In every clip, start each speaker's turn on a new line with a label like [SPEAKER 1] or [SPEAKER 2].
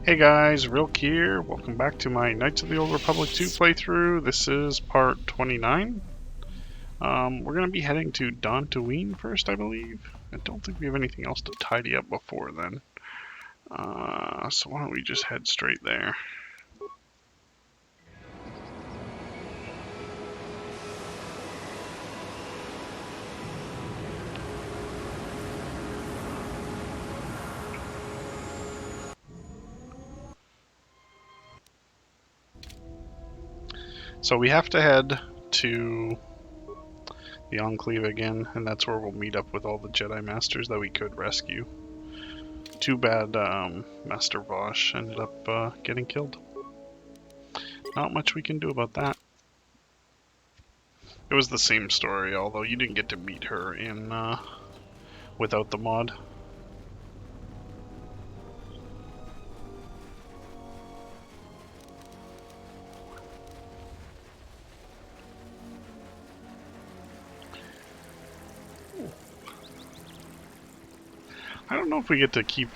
[SPEAKER 1] Hey guys, Rilk here. Welcome back to my Knights of the Old Republic 2 playthrough. This is part 29. We're going to be heading to Dantooine first, I believe. I don't think we have anything else to tidy up before then. So why don't we just head straight there. So we have to head to the Enclave again, and that's where we'll meet up with all the Jedi Masters that we could rescue. Too bad Master Vosh ended up getting killed. Not much we can do about that. It was the same story, although you didn't get to meet her in without the mod. I don't know if we get to keep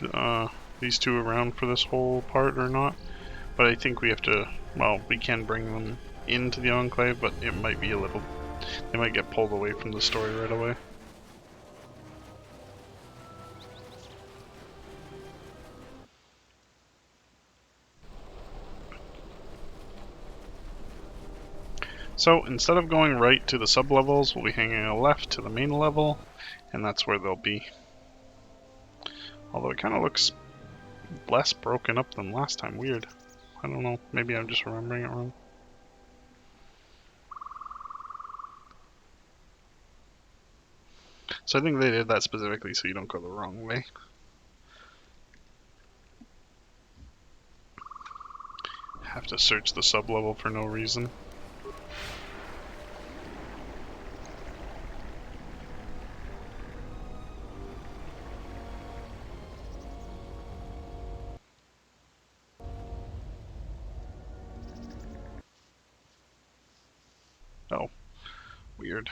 [SPEAKER 1] these two around for this whole part or not, but I think we have to, well, we can bring them into the Enclave, but it might be a little, they might get pulled away from the story right away. So instead of going right to the sub-levels, we'll be hanging a left to the main level, and that's where they'll be. Although it kind of looks less broken up than last time. Weird. I don't know. Maybe I'm just remembering it wrong. So I think they did that specifically so you don't go the wrong way. Have to search the sub-level for no reason. Oh, weird.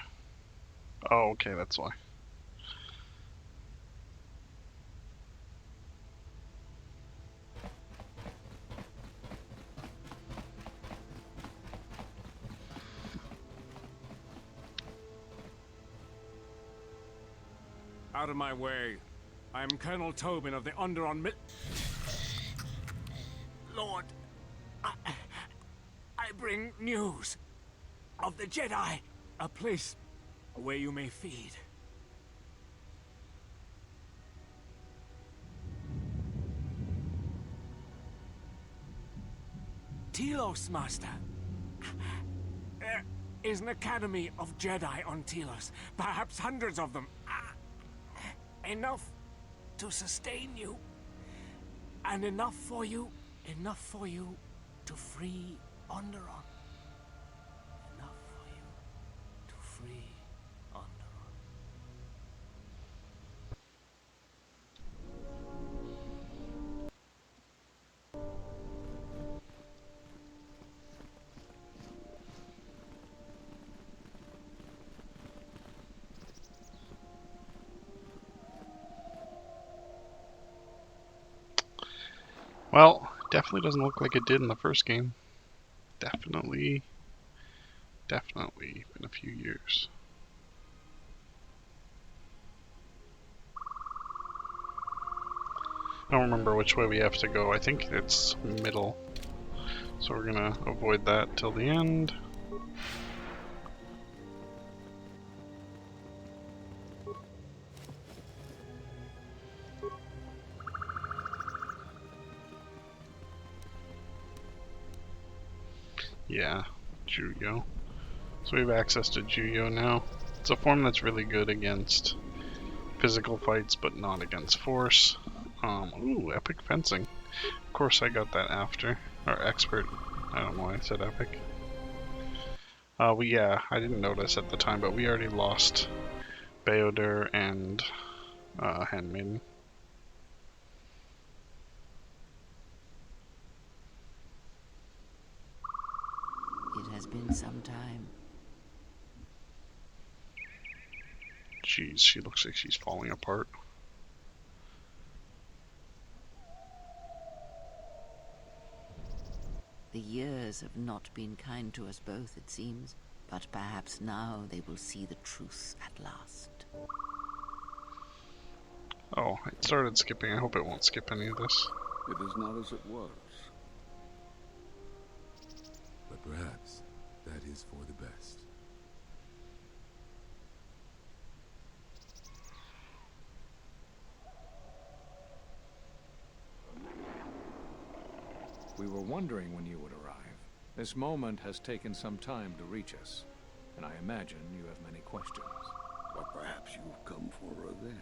[SPEAKER 1] Oh, okay, that's why.
[SPEAKER 2] Out of my way. I am Colonel Tobin of the Onderon Lord, I bring news of the Jedi. A place where you may feed. Telos, Master. There is an academy of Jedi on Telos. Perhaps hundreds of them. Enough to sustain you. And enough for you to free Onderon. Enough for you to free Onderon.
[SPEAKER 1] Well, definitely doesn't look like it did in the first game. Definitely been a few years. I don't remember which way we have to go. I think it's middle. So we're gonna avoid that till the end. Yeah, Juyo. So we have access to Juyo now. It's a form that's really good against physical fights, but not against force. Ooh, epic fencing. Of course I got that after. Or expert. I don't know why I said epic. Yeah, I didn't notice at the time, but we already lost Beodur and Handmaiden.
[SPEAKER 3] It has been some time.
[SPEAKER 1] Jeez, she looks like she's falling apart.
[SPEAKER 3] The years have not been kind to us both, it seems. But perhaps now they will see the truth at last.
[SPEAKER 1] Oh, it started skipping. I hope it won't skip any of this.
[SPEAKER 4] It is not as it was.
[SPEAKER 5] But perhaps that is for the best.
[SPEAKER 2] We were wondering when you would arrive. This moment has taken some time to reach us, and I imagine you have many questions.
[SPEAKER 4] Or perhaps you've come for revenge.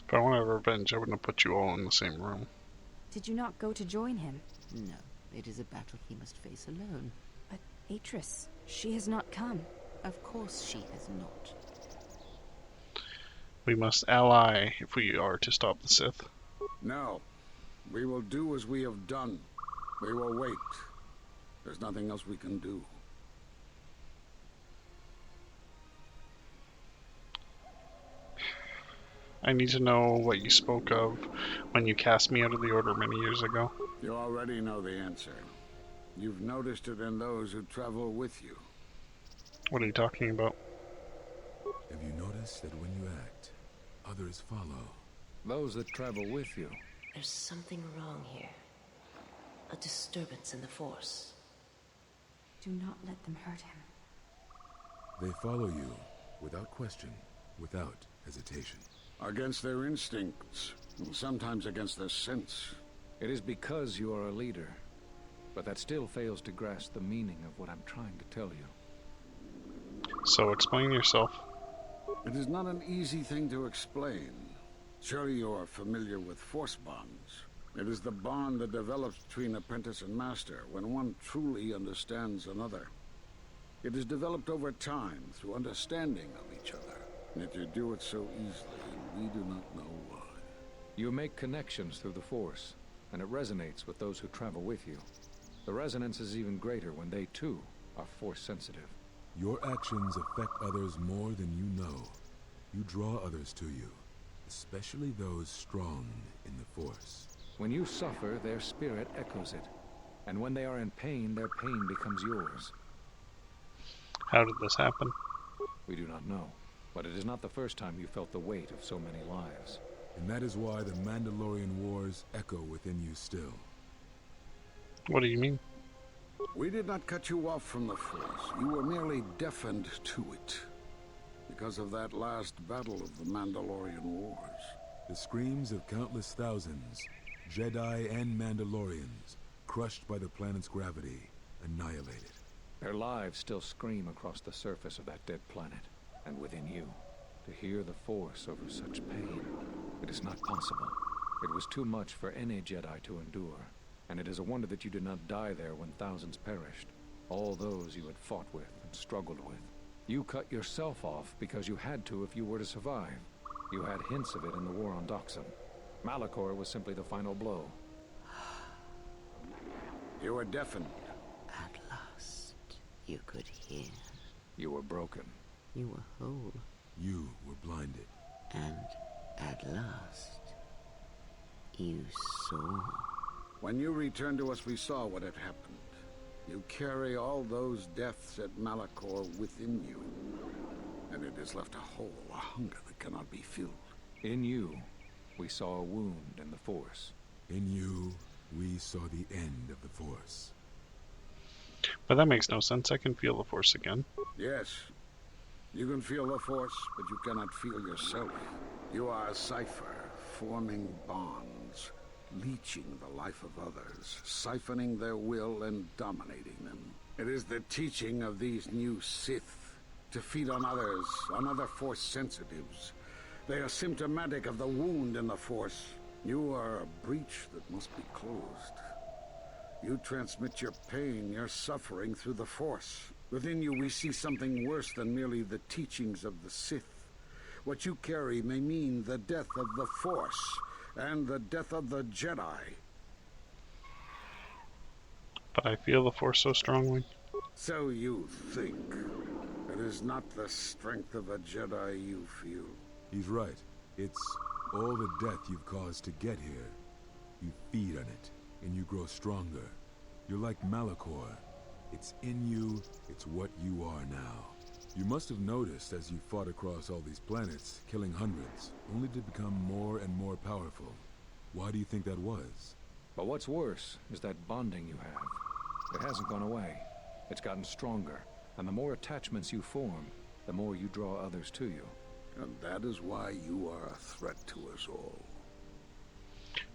[SPEAKER 1] If I wanted revenge, I wouldn't have put you all in the same room.
[SPEAKER 6] Did you not go to join him?
[SPEAKER 3] No, it is a battle he must face alone.
[SPEAKER 6] But Atris, she has not come.
[SPEAKER 3] Of course she has not.
[SPEAKER 1] We must ally if we are to stop the Sith.
[SPEAKER 4] No. We will do as we have done. We will wait. There's nothing else we can do.
[SPEAKER 1] I need to know what you spoke of when you cast me out of the Order many years ago.
[SPEAKER 4] You already know the answer. You've noticed it in those who travel with you.
[SPEAKER 1] What are you talking about?
[SPEAKER 5] Have you noticed that when you act, others follow?
[SPEAKER 2] Those that travel with you.
[SPEAKER 7] There's something wrong here. A disturbance in the Force.
[SPEAKER 6] Do not let them hurt him.
[SPEAKER 5] They follow you without question, without hesitation.
[SPEAKER 4] Against their instincts, and sometimes against their sense.
[SPEAKER 2] It is because you are a leader, but that still fails to grasp the meaning of what I'm trying to tell you.
[SPEAKER 1] So explain yourself.
[SPEAKER 4] It is not an easy thing to explain. Surely you are familiar with Force bonds. It is the bond that develops between apprentice and master when one truly understands another. It is developed over time through understanding of each other. Yet you do it so easily, and we do not know why.
[SPEAKER 2] You make connections through the Force, and it resonates with those who travel with you. The resonance is even greater when they, too, are Force-sensitive.
[SPEAKER 5] Your actions affect others more than you know. You draw others to you, especially those strong in the Force.
[SPEAKER 2] When you suffer, their spirit echoes it. And when they are in pain, their pain becomes yours.
[SPEAKER 1] How did this happen?
[SPEAKER 2] We do not know. But it is not the first time you felt the weight of so many lives.
[SPEAKER 5] And that is why the Mandalorian Wars echo within you still.
[SPEAKER 1] What do you mean?
[SPEAKER 4] We did not cut you off from the Force. You were merely deafened to it. Because of that last battle of the Mandalorian Wars.
[SPEAKER 5] The screams of countless thousands, Jedi and Mandalorians, crushed by the planet's gravity, annihilated.
[SPEAKER 2] Their lives still scream across the surface of that dead planet. And within you, to hear the Force over such pain, it is not possible. It was too much for any Jedi to endure, and it is a wonder that you did not die there when thousands perished, all those you had fought with and struggled with. You cut yourself off because you had to if you were to survive. You had hints of it in the war on Doxum. Malachor was simply the final blow.
[SPEAKER 4] You were deafened.
[SPEAKER 3] At last, you could hear.
[SPEAKER 2] You were broken.
[SPEAKER 3] You were whole.
[SPEAKER 5] You were blinded.
[SPEAKER 3] And at last, you saw.
[SPEAKER 4] When you returned to us, we saw what had happened. You carry all those deaths at Malachor within you. And it has left a hole, a hunger that cannot be filled.
[SPEAKER 2] In you, we saw a wound in the Force.
[SPEAKER 5] In you, we saw the end of the Force.
[SPEAKER 1] But that makes no sense. I can feel the Force again.
[SPEAKER 4] Yes. You can feel the Force, but you cannot feel yourself. You are a cipher, forming bonds, leeching the life of others, siphoning their will and dominating them. It is the teaching of these new Sith to feed on others, on other Force sensitives. They are symptomatic of the wound in the Force. You are a breach that must be closed. You transmit your pain, your suffering through the Force. Within you we see something worse than merely the teachings of the Sith. What you carry may mean the death of the Force, and the death of the Jedi.
[SPEAKER 1] But I feel the Force so strongly.
[SPEAKER 4] So you think. It is not the strength of a Jedi you feel.
[SPEAKER 5] He's right. It's all the death you've caused to get here. You feed on it, and you grow stronger. You're like Malachor. It's in you, it's what you are now. You must have noticed as you fought across all these planets, killing hundreds, only to become more and more powerful. Why do you think that was?
[SPEAKER 2] But what's worse is that bonding you have. It hasn't gone away. It's gotten stronger. And the more attachments you form, the more you draw others to you.
[SPEAKER 4] And that is why you are a threat to us all.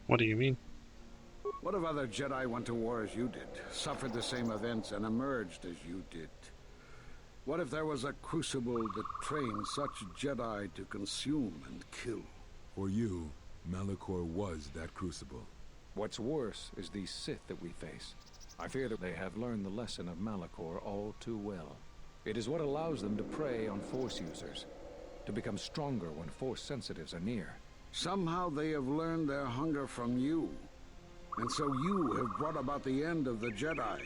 [SPEAKER 1] What do you mean?
[SPEAKER 4] What if other Jedi went to war as you did, suffered the same events, and emerged as you did? What if there was a crucible that trained such Jedi to consume and kill?
[SPEAKER 5] For you, Malachor was that crucible.
[SPEAKER 2] What's worse is these Sith that we face. I fear that they have learned the lesson of Malachor all too well. It is what allows them to prey on Force users, to become stronger when Force sensitives are near.
[SPEAKER 4] Somehow they have learned their hunger from you. And so you have brought about the end of the Jedi,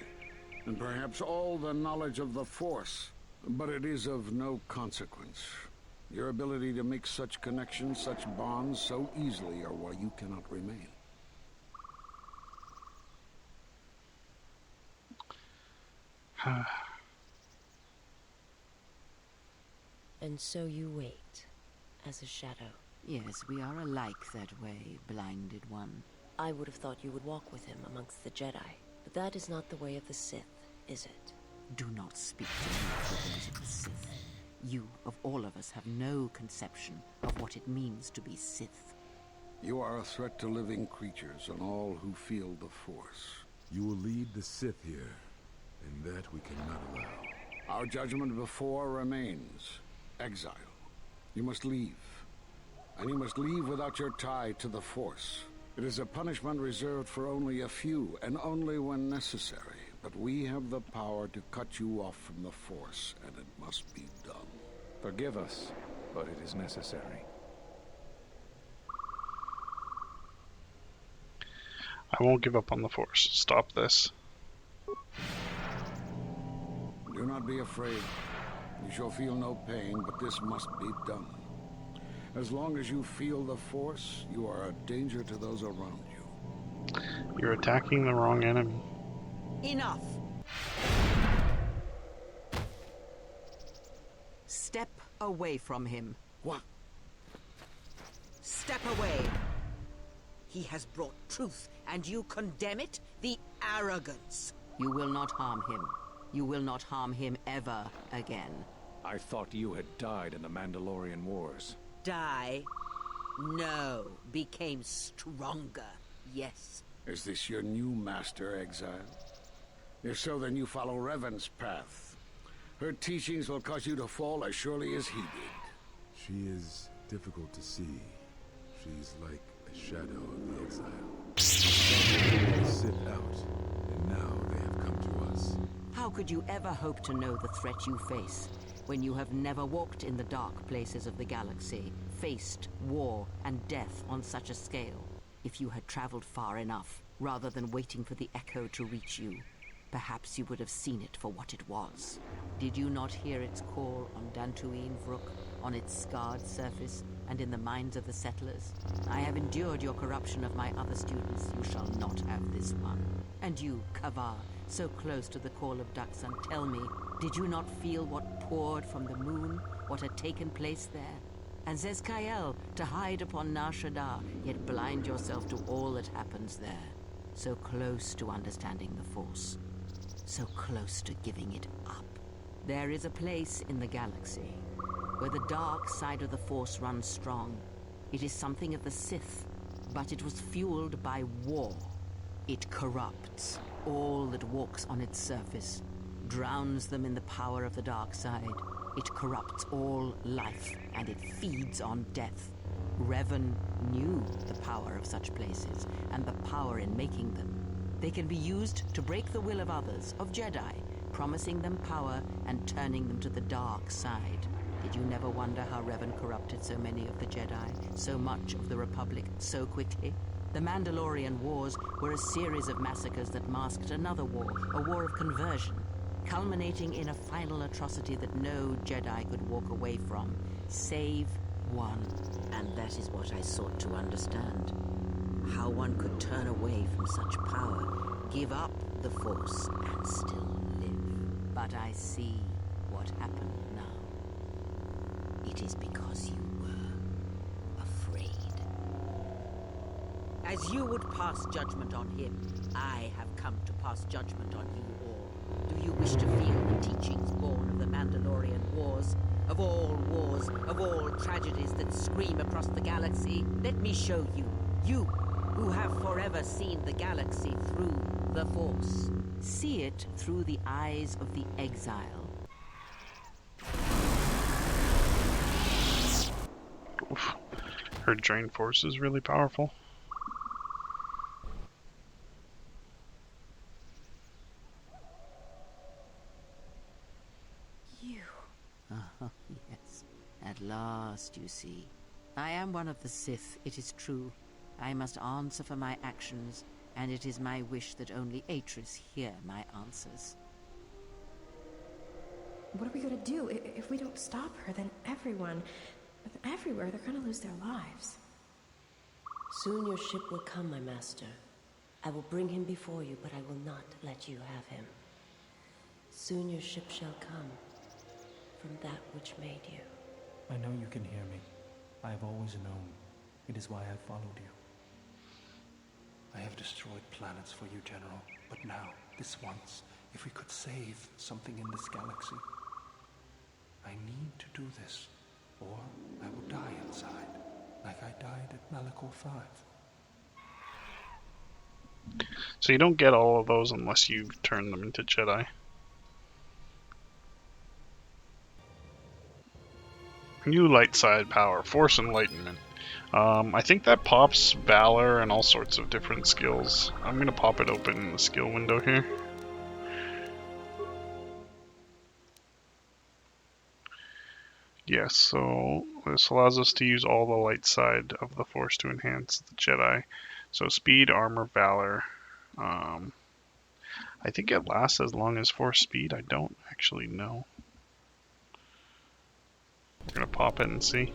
[SPEAKER 4] and perhaps all the knowledge of the Force. But it is of no consequence. Your ability to make such connections, such bonds so easily are why you cannot remain.
[SPEAKER 7] And so you wait, as a shadow.
[SPEAKER 3] Yes, we are alike that way, blinded one.
[SPEAKER 7] I would have thought you would walk with him amongst the Jedi. But that is not the way of the Sith, is it?
[SPEAKER 3] Do not speak to me of the ways of the Sith. You, of all of us, have no conception of what it means to be Sith.
[SPEAKER 4] You are a threat to living creatures and all who feel the Force.
[SPEAKER 5] You will lead the Sith here, and that we cannot allow.
[SPEAKER 4] Our judgment before remains. Exile. You must leave. And you must leave without your tie to the Force. It is a punishment reserved for only a few, and only when necessary. But we have the power to cut you off from the Force, and it must be done.
[SPEAKER 2] Forgive us, but it is necessary.
[SPEAKER 1] I won't give up on the Force. Stop this.
[SPEAKER 4] Do not be afraid. You shall feel no pain, but this must be done. As long as you feel the Force, you are a danger to those around you.
[SPEAKER 1] You're attacking the wrong enemy.
[SPEAKER 3] Enough! Step away from him.
[SPEAKER 4] What?
[SPEAKER 3] Step away! He has brought truth, and you condemn it? The arrogance! You will not harm him. You will not harm him ever again.
[SPEAKER 2] I thought you had died in the Mandalorian Wars.
[SPEAKER 3] Die? No. Became stronger. Yes.
[SPEAKER 4] Is this your new master, Exile? If so, then you follow Revan's path. Her teachings will cause you to fall as surely as he did.
[SPEAKER 5] She is difficult to see. She's like a shadow of the exile. They sit out, and now they have come to us.
[SPEAKER 3] How could you ever hope to know the threat you face when you have never walked in the dark places of the galaxy, faced war and death on such a scale? If you had traveled far enough, rather than waiting for the echo to reach you, perhaps you would have seen it for what it was. Did you not hear its call on Dantooine Vrook, on its scarred surface, and in the minds of the settlers? I have endured your corruption of my other students. You shall not have this one. And you, Kavar, so close to the call of Daxan, tell me, did you not feel what poured from the moon, what had taken place there? And Zezkael, to hide upon Nar Shaddaa, yet blind yourself to all that happens there. So close to understanding the Force. So close to giving it up. There is a place in the galaxy where the dark side of the Force runs strong. It is something of the Sith, but it was fueled by war. It corrupts all that walks on its surface, drowns them in the power of the dark side. It corrupts all life, and it feeds on death. Revan knew the power of such places, and the power in making them. They can be used to break the will of others, of Jedi, promising them power and turning them to the dark side. Did you never wonder how Revan corrupted so many of the Jedi, so much of the Republic, so quickly? The Mandalorian Wars were a series of massacres that masked another war, a war of conversion, culminating in a final atrocity that no Jedi could walk away from, save one. And that is what I sought to understand. How one could turn away from such power, give up the Force and still live. But I see what happened now. It is because you were afraid. As you would pass judgment on him, I have come to pass judgment on you all. Do you wish to feel the teachings born of the Mandalorian Wars? Of all tragedies that scream across the galaxy? Let me show you. You, who have forever seen the galaxy through the Force. See it through the eyes of the exile.
[SPEAKER 1] Oof. Her drain force is really powerful.
[SPEAKER 6] You.
[SPEAKER 3] Ah, yes. At last, you see. I am one of the Sith, it is true. I must answer for my actions, and it is my wish that only Atris hear my answers.
[SPEAKER 6] What are we gonna do? If we don't stop her, then everyone, everywhere, they're gonna lose their lives.
[SPEAKER 7] Soon your ship will come, my master. I will bring him before you, but I will not let you have him. Soon your ship shall come from that which made you.
[SPEAKER 8] I know you can hear me. I have always known. It is why I followed you. I have destroyed planets for you, General. But now, this once, if we could save something in this galaxy. I need to do this, or I will die inside, like I died at Malachor 5.
[SPEAKER 1] So you don't get all of those unless you turn them into Jedi. New light side power, Force Enlightenment. I think that pops Valor and all sorts of different skills. I'm gonna pop it open in the skill window here. Yes, so this allows us to use all the light side of the Force to enhance the Jedi. So speed, armor, Valor. I think it lasts as long as Force speed. I don't actually know. I'm gonna pop it and see.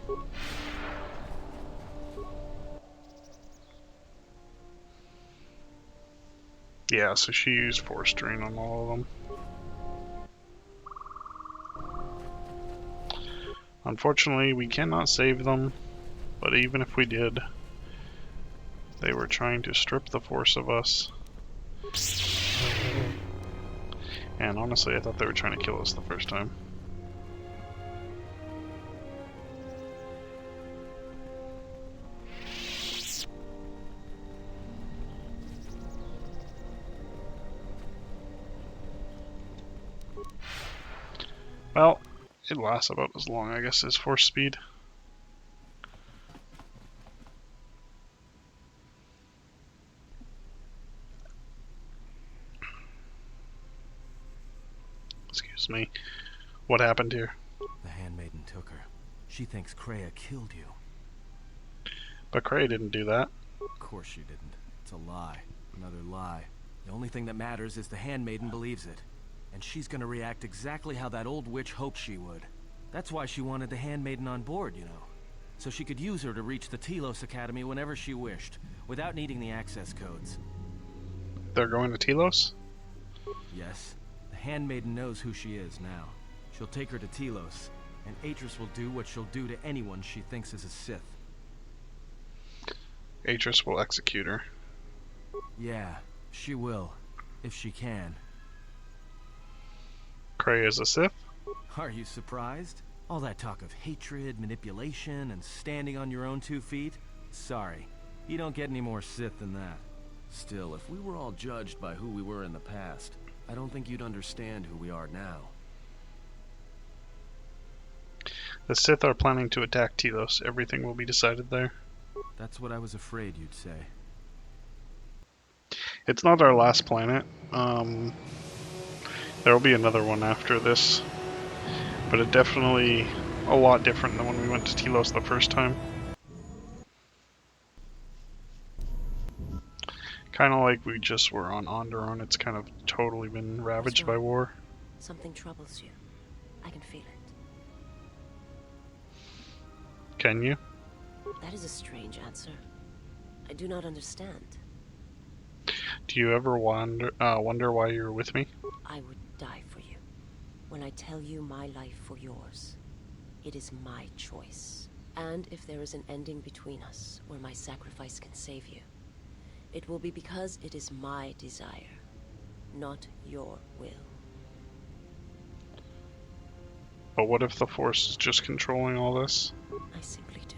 [SPEAKER 1] Yeah, so she used Force Drain on all of them. Unfortunately, we cannot save them, but even if we did, they were trying to strip the Force of us. And honestly, I thought they were trying to kill us the first time. Well, it lasts about as long, I guess, as Force speed. Excuse me. What happened here?
[SPEAKER 9] The Handmaiden took her. She thinks Kreia killed you.
[SPEAKER 1] But Kreia didn't do that.
[SPEAKER 9] Of course she didn't. It's a lie. Another lie. The only thing that matters is the Handmaiden believes it. And she's gonna react exactly how that old witch hoped she would. That's why she wanted the Handmaiden on board, you know. So she could use her to reach the Telos Academy whenever she wished, without needing the access codes.
[SPEAKER 1] They're going to Telos?
[SPEAKER 9] Yes. The Handmaiden knows who she is now. She'll take her to Telos, and Atris will do what she'll do to anyone she thinks is a Sith.
[SPEAKER 1] Atris will execute her.
[SPEAKER 9] Yeah, she will. If she can.
[SPEAKER 1] Kreia is a Sith?
[SPEAKER 9] Are you surprised? All that talk of hatred, manipulation, and standing on your own 2 feet? Sorry, you don't get any more Sith than that. Still, if we were all judged by who we were in the past, I don't think you'd understand who we are now.
[SPEAKER 1] The Sith are planning to attack Telos. Everything will be decided there.
[SPEAKER 9] That's what I was afraid you'd say.
[SPEAKER 1] It's not our last planet. There will be another one after this. But it definitely a lot different than when we went to Telos the first time. Kind of like we just were on Onderon. It's kind of totally been ravaged by war.
[SPEAKER 7] Something troubles you. I can feel it.
[SPEAKER 1] Can you?
[SPEAKER 7] That is a strange answer. I do not understand.
[SPEAKER 1] Do you ever wonder why you're with me?
[SPEAKER 7] I would die for you. When I tell you my life for yours, it is my choice. And if there is an ending between us, where my sacrifice can save you, it will be because it is my desire, not your will.
[SPEAKER 1] But what if the Force is just controlling all this?
[SPEAKER 7] I simply do.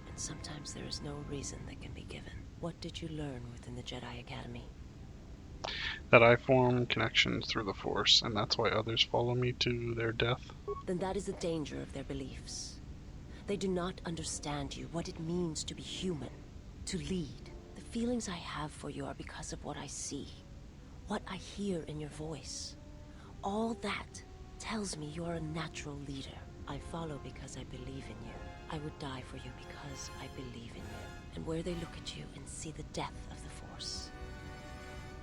[SPEAKER 7] And sometimes there is no reason that can be given. What did you learn within the Jedi Academy?
[SPEAKER 1] That I form connections through the Force, and that's why others follow me to their death?
[SPEAKER 7] Then that is the danger of their beliefs. They do not understand you, what it means to be human, to lead. The feelings I have for you are because of what I see, what I hear in your voice. All that tells me you're a natural leader. I follow because I believe in you. I would die for you because I believe in you. And where they look at you and see the death of the Force,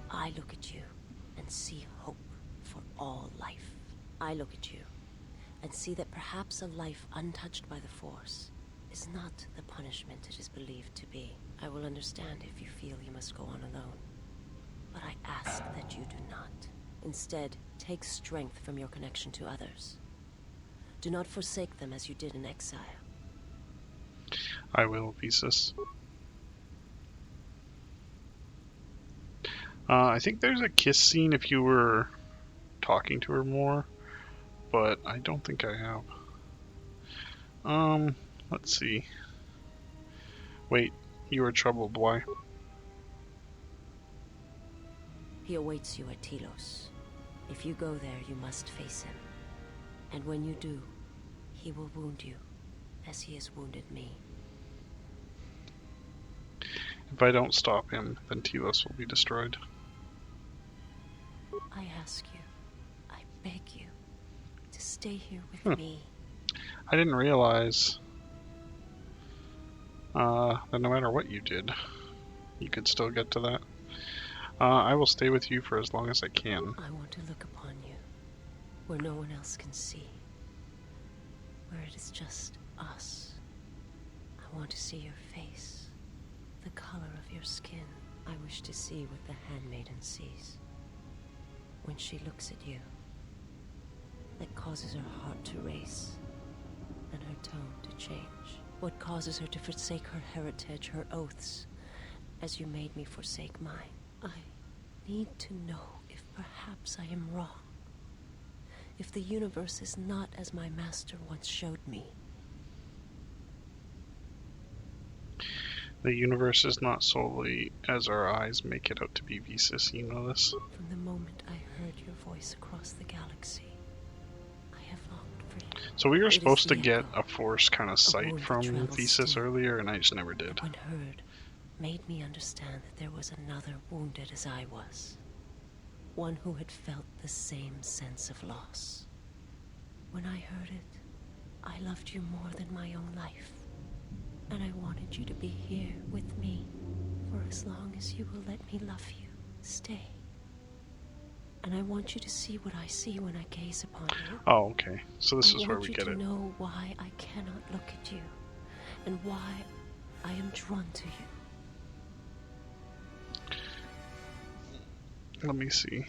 [SPEAKER 7] I look at you and see hope for all life. I look at you and see that perhaps a life untouched by the Force is not the punishment it is believed to be. I will understand if you feel you must go on alone. But I ask that you do not. Instead, take strength from your connection to others. Do not forsake them as you did in exile.
[SPEAKER 1] I will, Visas. I think there's a kiss scene if you were talking to her more, but I don't think I have. Let's see. Wait, you are troubled, why?
[SPEAKER 7] He awaits you at Telos. If you go there, you must face him. And when you do, he will wound you, as he has wounded me.
[SPEAKER 1] If I don't stop him, then Telos will be destroyed.
[SPEAKER 7] I ask you, I beg you, to stay here with me.
[SPEAKER 1] I didn't realize that no matter what you did, you could still get to that. I will stay with you for as long as I can.
[SPEAKER 7] I want to look upon you, where no one else can see. Where it is just us. I want to see your face, the color of your skin. I wish to see what the handmaiden sees when she looks at you. That causes her heart to race, and her tone to change. What causes her to forsake her heritage, her oaths, as you made me forsake mine. I need to know if perhaps I am wrong. If the universe is not as my master once showed me.
[SPEAKER 1] The universe is not solely as our eyes make it out to be, Visas, you know this?
[SPEAKER 7] From the moment I heard your voice across the galaxy, I have longed for you.
[SPEAKER 1] So we were
[SPEAKER 7] It is
[SPEAKER 1] supposed to
[SPEAKER 7] the
[SPEAKER 1] get
[SPEAKER 7] echo
[SPEAKER 1] a Force kind of sight
[SPEAKER 7] wound that
[SPEAKER 1] from
[SPEAKER 7] travels
[SPEAKER 1] Visas
[SPEAKER 7] still.
[SPEAKER 1] earlier, and I just never did.
[SPEAKER 7] When heard, made me understand that there was another wounded as I was. One who had felt the same sense of loss. When I heard it, I loved you more than my own life. And I wanted you to be here with me for as long as you will let me love you. Stay. And I want you to see what I see when I gaze upon you.
[SPEAKER 1] Oh, okay. So this is where we get
[SPEAKER 7] I want
[SPEAKER 1] it.
[SPEAKER 7] you to know why I cannot look at you, and why I am drawn to you.
[SPEAKER 1] Let me see.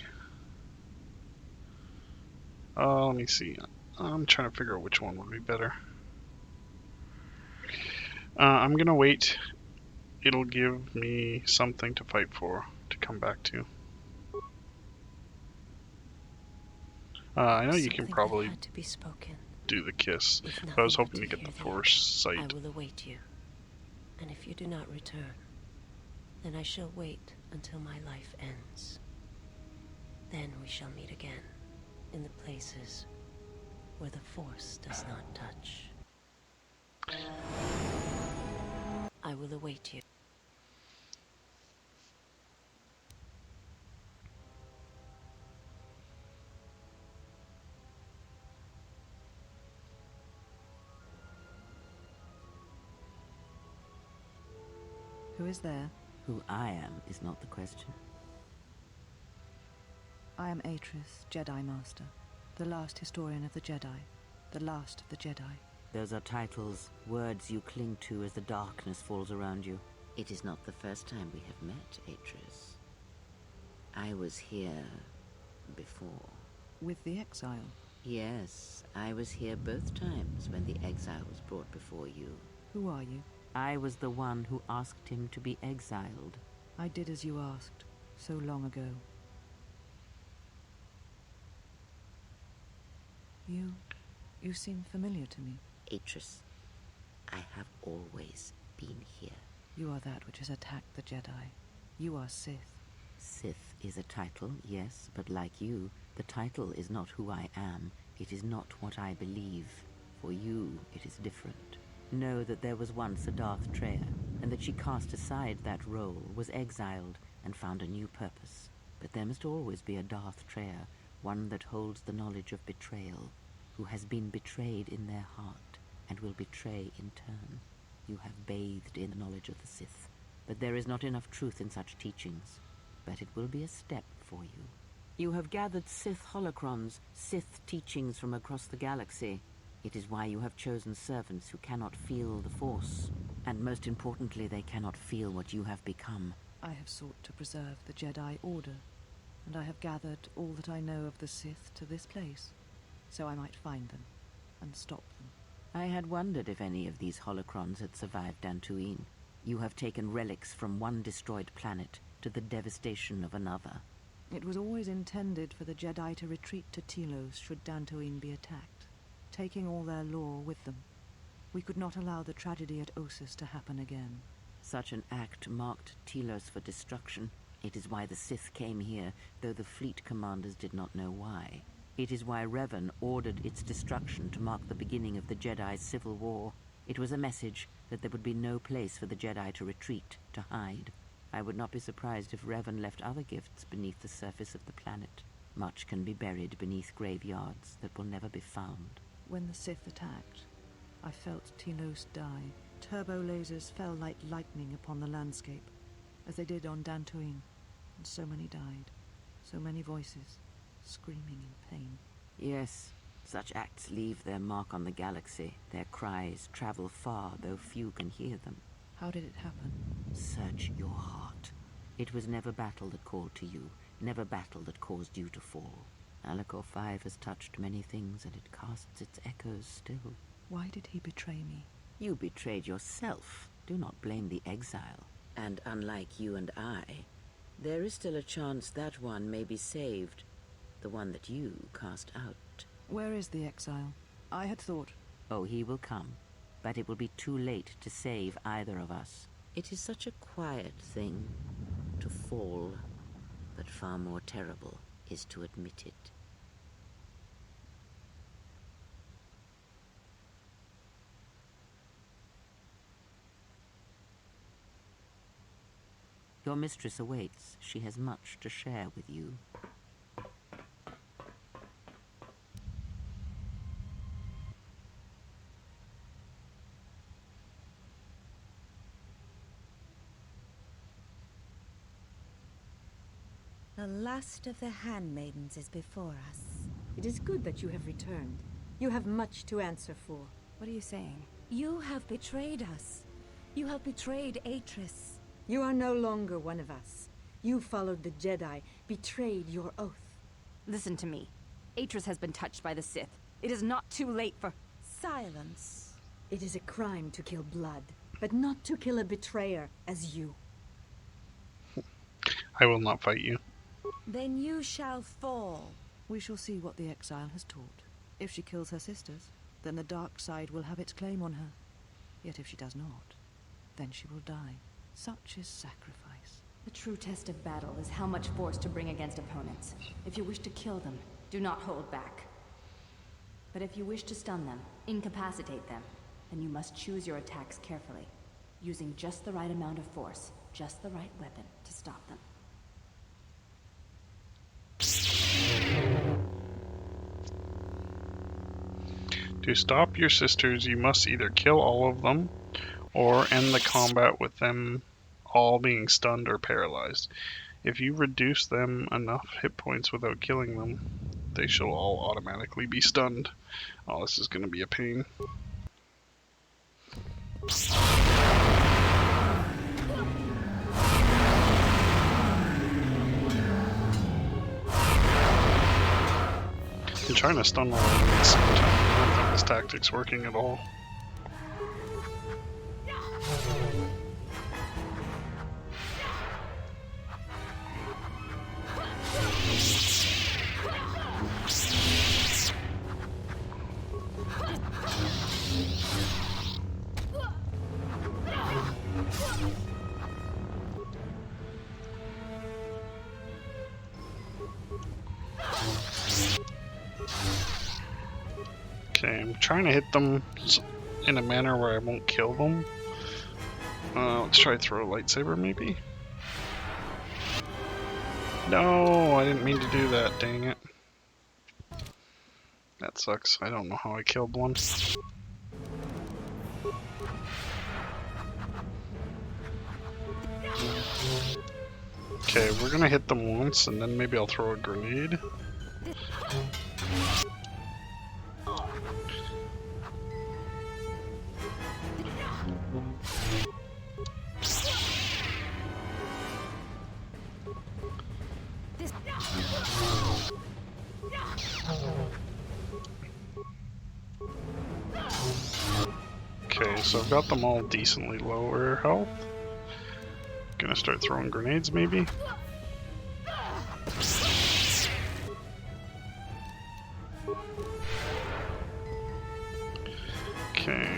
[SPEAKER 1] Let me see. I'm trying to figure out which one would be better. I'm gonna wait. It'll give me something to fight for, to come back to. I know you can
[SPEAKER 7] Something
[SPEAKER 1] probably
[SPEAKER 7] that had to be spoken.
[SPEAKER 1] do the kiss,
[SPEAKER 7] If
[SPEAKER 1] but I was
[SPEAKER 7] nothing but
[SPEAKER 1] hoping to
[SPEAKER 7] to
[SPEAKER 1] get the
[SPEAKER 7] hear the
[SPEAKER 1] Force
[SPEAKER 7] I
[SPEAKER 1] sight.
[SPEAKER 7] will await you. And if you do not return, then I shall wait until my life ends. Then we shall meet again, in the places where the Force does not touch. I will await you.
[SPEAKER 10] Who is there?
[SPEAKER 3] Who I am is not the question.
[SPEAKER 10] I am Atris, Jedi Master, the last historian of the Jedi, the last of the Jedi.
[SPEAKER 3] Those are titles, words you cling to as the darkness falls around you. It is not the first time we have met, Atris. I was here before.
[SPEAKER 10] With the exile?
[SPEAKER 3] Yes, I was here both times when the exile was brought before you.
[SPEAKER 10] Who are you?
[SPEAKER 3] I was the one who asked him to be exiled.
[SPEAKER 10] I did as you asked, so long ago. You seem familiar to me.
[SPEAKER 3] Atris, I have always been here.
[SPEAKER 10] You are that which has attacked the Jedi. You are Sith.
[SPEAKER 3] Sith is a title, yes, but like you, the title is not who I am. It is not what I believe. For you, it is different. Know that there was once a Darth Treya, and that she cast aside that role, was exiled, and found a new purpose. But there must always be a Darth Treya, one that holds the knowledge of betrayal, who has been betrayed in their heart, and will betray in turn. You have bathed in the knowledge of the Sith, but there is not enough truth in such teachings. But it will be a step for you. You have gathered Sith holocrons, Sith teachings from across the galaxy. It is why you have chosen servants who cannot feel the Force. And most importantly, they cannot feel what you have become.
[SPEAKER 10] I have sought to preserve the Jedi Order, and I have gathered all that I know of the Sith to this place, so I might find them and stop them.
[SPEAKER 3] I had wondered if any of these holocrons had survived Dantooine. You have taken relics from one destroyed planet to the devastation of another.
[SPEAKER 10] It was always intended for the Jedi to retreat to Telos should Dantooine be attacked, taking all their lore with them. We could not allow the tragedy at Ossus to happen again.
[SPEAKER 3] Such an act marked Telos for destruction. It is why the Sith came here, though the fleet commanders did not know why. It is why Revan ordered its destruction to mark the beginning of the Jedi's civil war. It was a message that there would be no place for the Jedi to retreat, to hide. I would not be surprised if Revan left other gifts beneath the surface of the planet. Much can be buried beneath graveyards that will never be found.
[SPEAKER 10] When the Sith attacked, I felt Telos die. Turbo lasers fell like lightning upon the landscape, as they did on Dantooine, and so many died. So many voices, screaming in pain.
[SPEAKER 3] Yes, such acts leave their mark on the galaxy. Their cries travel far, though few can hear them.
[SPEAKER 10] How did it happen?
[SPEAKER 3] Search your heart. It was never battle that called to you, never battle that caused you to fall. Alacor 5 has touched many things, and it casts its echoes still.
[SPEAKER 10] Why did he betray me?
[SPEAKER 3] You betrayed yourself. Do not blame the exile. And unlike you and I, there is still a chance that one may be saved. The one that you cast out.
[SPEAKER 10] Where is the exile? I had thought...
[SPEAKER 3] Oh, he will come. But it will be too late to save either of us. It is such a quiet thing to fall, but far more terrible is to admit it. Your mistress awaits. She has much to share with you.
[SPEAKER 11] The last of the handmaidens is before us.
[SPEAKER 12] It is good that you have returned. You have much to answer for.
[SPEAKER 11] What are you saying? You have betrayed us. You have betrayed Atris.
[SPEAKER 12] You are no longer one of us. You followed the Jedi, betrayed your oath.
[SPEAKER 13] Listen to me. Atris has been touched by the Sith. It is not too late for...
[SPEAKER 11] Silence.
[SPEAKER 12] It is a crime to kill blood, but not to kill a betrayer as you.
[SPEAKER 1] I will not fight you.
[SPEAKER 11] Then you shall fall.
[SPEAKER 10] We shall see what the exile has taught. If she kills her sisters, then the dark side will have its claim on her. Yet if she does not, then she will die. Such is sacrifice.
[SPEAKER 13] The true test of battle is how much force to bring against opponents. If you wish to kill them, do not hold back. But if you wish to stun them, incapacitate them, then you must choose your attacks carefully, using just the right amount of force, just the right weapon to stop them.
[SPEAKER 1] To stop your sisters, you must either kill all of them, or end the combat with them all being stunned or paralyzed. If you reduce them enough hit points without killing them, they shall all automatically be stunned. Oh, this is going to be a pain. I'm trying to stun all of them at the same time. I don't think this tactic's working at all. Okay, I'm trying to hit them in a manner where I won't kill them. Let's try to throw a lightsaber, maybe? No, I didn't mean to do that, dang it. That sucks. I don't know how I killed one. Okay, we're gonna hit them once, and then maybe I'll throw a grenade. Okay, so I've got them all decently lower health. Gonna start throwing grenades, maybe? Okay.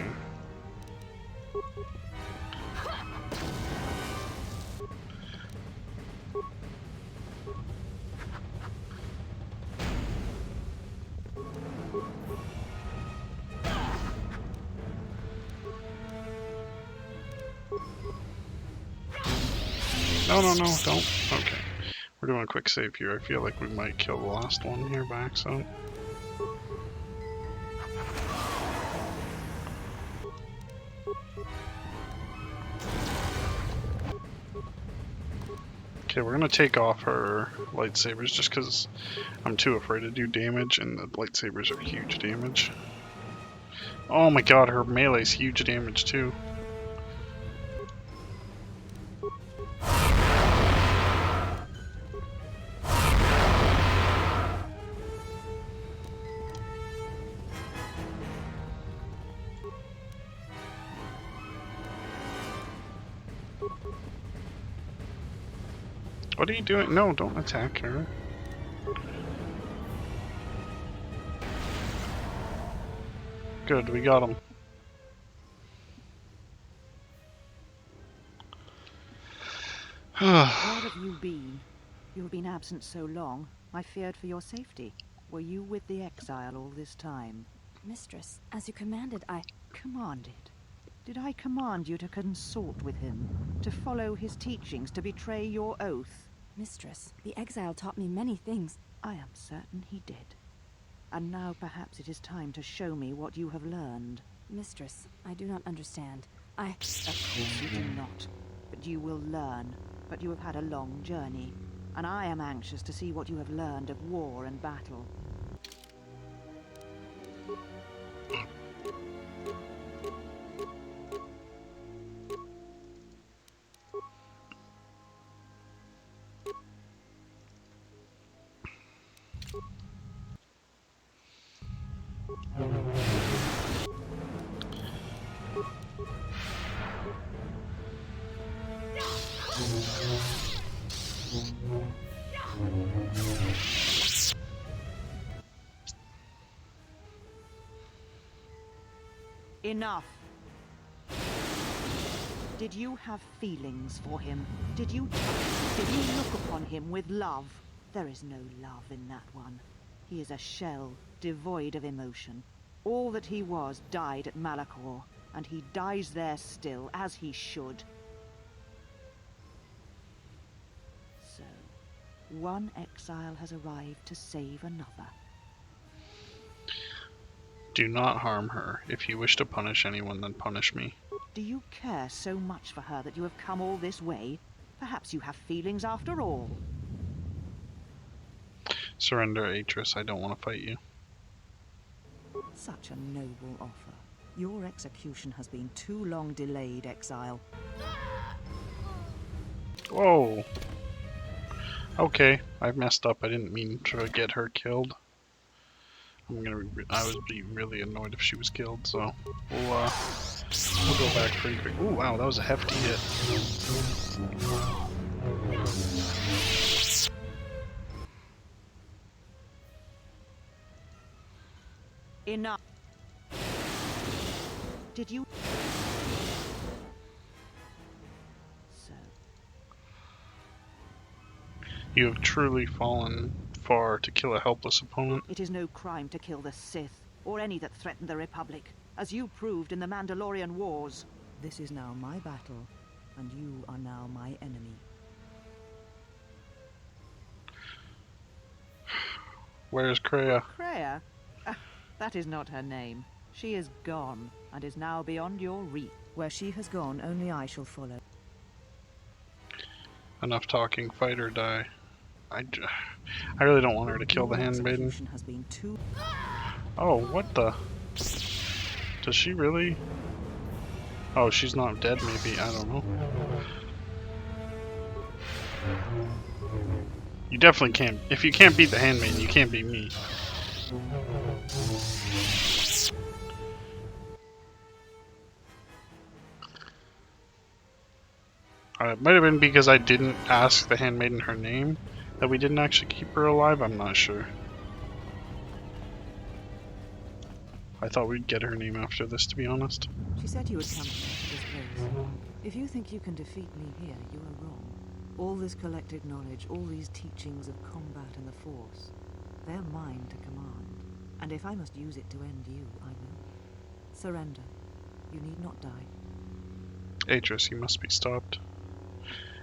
[SPEAKER 1] No, no, no, don't. Okay. We're doing a quick save here. I feel like we might kill the last one here by accident. Okay, we're gonna take off her lightsabers just because I'm too afraid to do damage, and the lightsabers are huge damage. Oh my god, her melee's huge damage too. What are you doing? No, don't attack her. Good, we got him.
[SPEAKER 10] Where have you been? You have been absent so long, I feared for your safety. Were you with the exile all this time?
[SPEAKER 13] Mistress, as you commanded, I...
[SPEAKER 10] Commanded? Did I command you to consort with him? To follow his teachings? To betray your oath?
[SPEAKER 13] Mistress, the exile taught me many things.
[SPEAKER 10] I am certain he did. And now perhaps it is time to show me what you have learned.
[SPEAKER 13] Mistress, I do not understand.
[SPEAKER 10] Of course you do not. But you will learn. But you have had a long journey. And I am anxious to see what you have learned of war and battle. Enough. Did you have feelings for him? Did you look upon him with love? There is no love in that one. He is a shell, devoid of emotion. All that he was died at Malachor, and he dies there still, as he should. So, one exile has arrived to save another.
[SPEAKER 1] Do not harm her. If you wish to punish anyone, then punish me.
[SPEAKER 10] Do you care so much for her that you have come all this way? Perhaps you have feelings after all.
[SPEAKER 1] Surrender, Atris. I don't want to fight you.
[SPEAKER 10] Such a noble offer. Your execution has been too long delayed, exile.
[SPEAKER 1] Whoa. Okay, I've messed up. I didn't mean to get her killed. I would be really annoyed if she was killed. So we'll go back pretty quick. Ooh, wow, that was a hefty hit.
[SPEAKER 10] Enough. Did you? So.
[SPEAKER 1] You have truly fallen far to kill a helpless opponent.
[SPEAKER 10] It is no crime to kill the Sith, or any that threaten the Republic, as you proved in the Mandalorian Wars. This is now my battle, and you are now my enemy.
[SPEAKER 1] Where is Kreia?
[SPEAKER 10] Kreia? That is not her name. She is gone, and is now beyond your reach. Where she has gone, only I shall follow.
[SPEAKER 1] Enough talking, fight or die. I really don't want her to kill the handmaiden.
[SPEAKER 10] Has been too...
[SPEAKER 1] Oh, what the? Does she really? Oh, she's not dead maybe, I don't know. You definitely can't. If you can't beat the handmaiden, you can't beat me. It might have been because I didn't ask the handmaiden her name that we didn't actually keep her alive, I'm not sure. I thought we'd get her name after this, to be honest.
[SPEAKER 10] She said you would come here to this place. If you think you can defeat me here, you are wrong. All this collected knowledge, all these teachings of combat and the Force, they're mine to command. And if I must use it to end you, I will. Surrender. You need not die.
[SPEAKER 1] Atris, you must be stopped.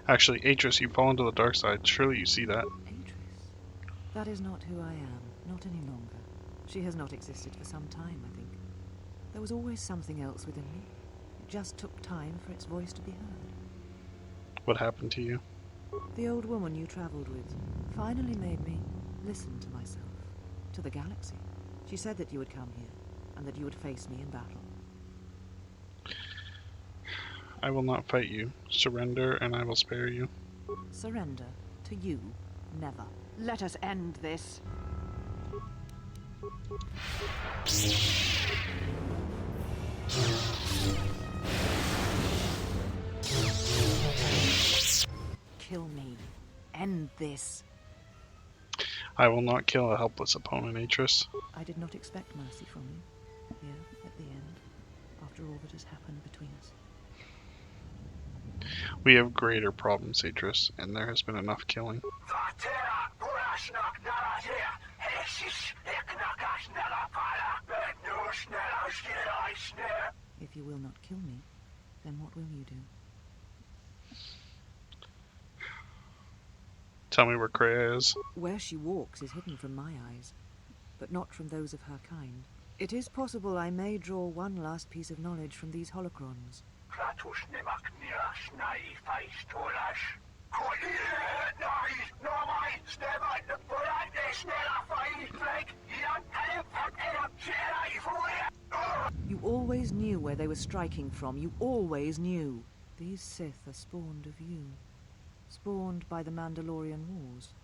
[SPEAKER 1] Actually, Atris, you've fallen to the dark side. Surely you see that.
[SPEAKER 10] Atris? That is not who I am. Not any longer. She has not existed for some time, I think. There was always something else within me. It just took time for its voice to be heard.
[SPEAKER 1] What happened to you?
[SPEAKER 10] The old woman you traveled with finally made me listen to myself, to the galaxy. She said that you would come here, and that you would face me in battle.
[SPEAKER 1] I will not fight you. Surrender, and I will spare you.
[SPEAKER 10] Surrender? To you? Never. Let us end this. Kill me. End this.
[SPEAKER 1] I will not kill a helpless opponent, Atris.
[SPEAKER 10] I did not expect mercy from you, here at the end, after all that has happened between us.
[SPEAKER 1] We have greater problems, Atris, and there has been enough killing.
[SPEAKER 10] If you will not kill me, then what will you do?
[SPEAKER 1] Tell me where Kreia is.
[SPEAKER 10] Where she walks is hidden from my eyes, but not from those of her kind. It is possible I may draw one last piece of knowledge from these holocrons. You always knew where they were striking from. You always knew. These Sith are spawned of you. Spawned by the Mandalorian Wars.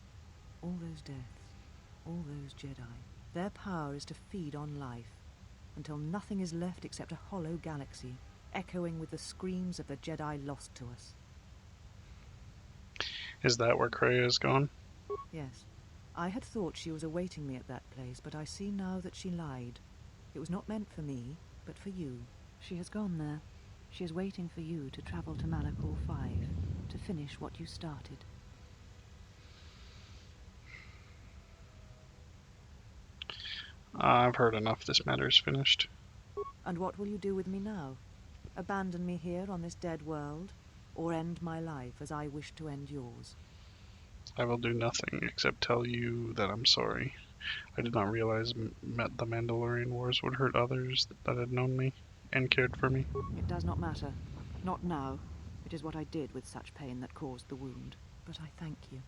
[SPEAKER 10] All those deaths. All those Jedi. Their power is to feed on life, until nothing is left except a hollow galaxy, echoing with the screams of the Jedi lost to us.
[SPEAKER 1] Is that where Kreia is gone?
[SPEAKER 10] Yes. I had thought she was awaiting me at that place, but I see now that she lied. It was not meant for me, but for you. She has gone there. She is waiting for you to travel to Malachor 5, to finish what you started.
[SPEAKER 1] I've heard enough. This matter is finished.
[SPEAKER 10] And what will you do with me now? Abandon me here on this dead world, or end my life as I wish to end yours?
[SPEAKER 1] I will do nothing except tell you that I'm sorry. I did not realize the Mandalorian Wars would hurt others that had known me and cared for me.
[SPEAKER 10] It does not matter. Not now. It is what I did with such pain that caused the wound. But I thank you.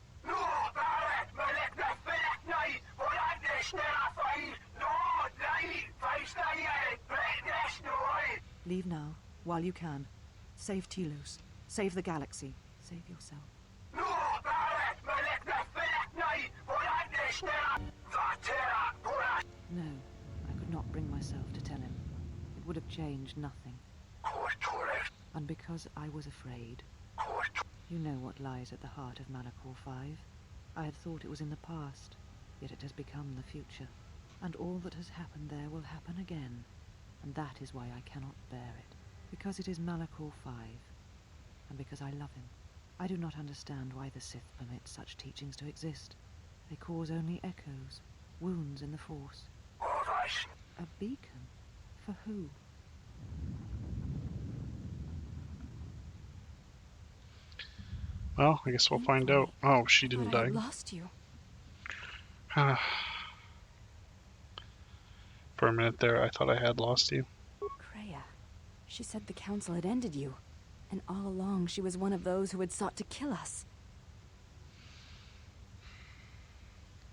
[SPEAKER 10] Leave now, while you can. Save Telos. Save the galaxy. Save yourself. No. it would have changed nothing. And because I was afraid, you know what lies at the heart of Malachor 5. I had thought it was in the past, yet it has become the future. And all that has happened there will happen again. And that is why I cannot bear it. Because it is Malachor 5. And because I love him. I do not understand why the Sith permit such teachings to exist. They cause only echoes, wounds in the Force. A beacon? For who?
[SPEAKER 1] Well, I guess we'll find out. Oh, she didn't
[SPEAKER 13] I
[SPEAKER 1] die.
[SPEAKER 13] had lost you.
[SPEAKER 1] For a minute there, I thought I had lost you.
[SPEAKER 13] Kreia. She said the Council had ended you. And all along, she was one of those who had sought to kill us.